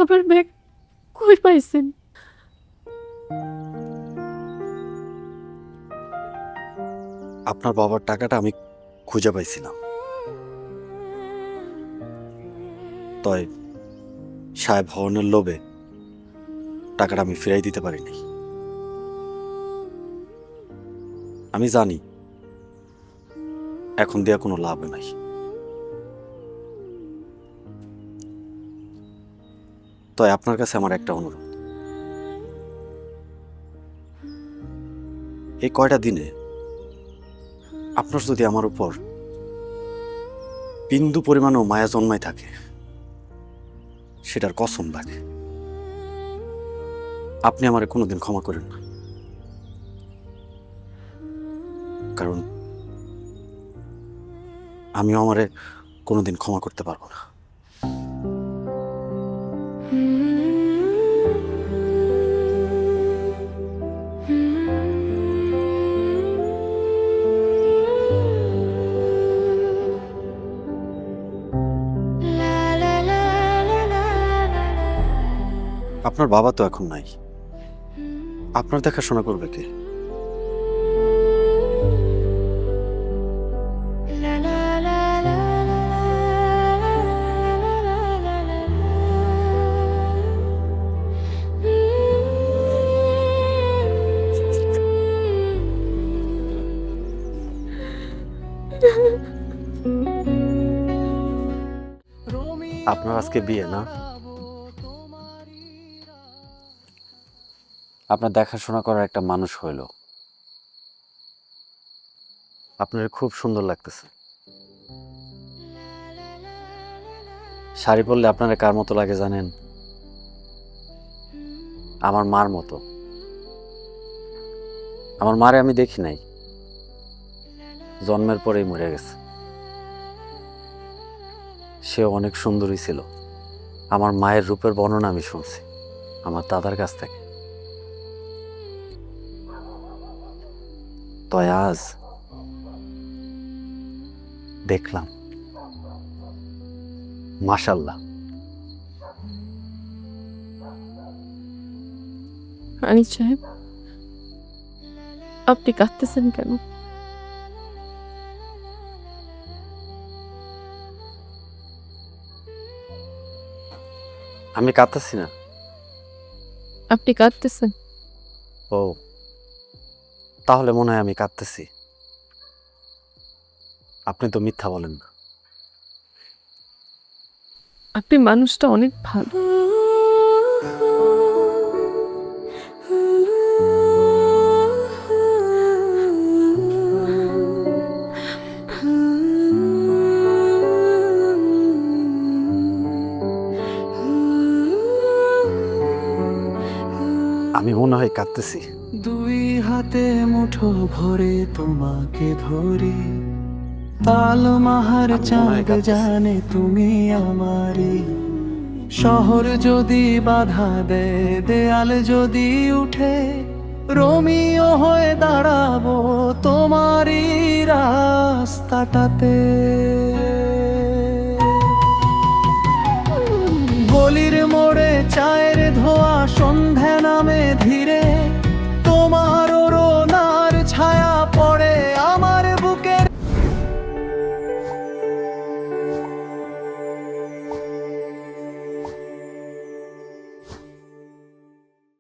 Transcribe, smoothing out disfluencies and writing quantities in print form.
আমার ব্যাগ কই পাইছেন? আপনার বাবার টাকাটা আমি খুঁজে পাইছিলাম, তাই সাহেব হওয়ার লোভে টাকাটা আমি ফিরাই দিতে পারিনি। আমি জানি এখন দেয়া কোনো লাভ নাই। তাই আপনার কাছে আমার একটা অনুরোধ, এই কয়টা দিনে আপনার যদি আমার উপর বিন্দু পরিমাণেও মায়া জন্মাই থাকে, সেটার কসম লাগে আপনি আমারে কোনোদিন ক্ষমা করেন না। কারণ আমিও আমারে কোনোদিন ক্ষমা করতে পারবো না। আপনার বাবা তো এখন নাই, আপনার দেখাশোনা করবে কে? আপনার আজকে বিয়ে না? আপনার দেখাশোনা করার একটা মানুষ হইল। আপনার খুব সুন্দর লাগতেছে। শাড়ি পরলে আপনার কার মতো লাগে জানেন? আমার মার মতো। আমার মারে আমি দেখি নাই, জন্মের পরেই মরে গেছে। সে অনেক সুন্দরী ছিল। আমার মায়ের রূপের বর্ণনা আমি শুনছি আমার দাদার কাছ থেকে। তাই আজ দেখলাম, মাশাআল্লাহ। আনিস সাহেব, আপনি কাঁদতেছেন কেন? আমি কাঁদতেছি না। আপনি কাঁদতেছেন? ও, তাহলে মনে হয় আমি কাঁদতেছি। আপনি তো মিথ্যা বলেন না। আপনি মানুষটা অনেক ভালো। আমি মনে হয় কাঁদতেছি। দুই হাতে মুঠো ভরে তোমাকে ধরি, তালমাহার আমি মনে হয় চাঁদ কাঁদতেছি। জানে তুমি আমারি। শহর যদি বাধা দেয়, দেয়াল যদি উঠে, রোমিও হয়ে দাঁড়াবো তোমারই রাস্তাটাতে। গলির মোড়ে চায়ের ধোয়া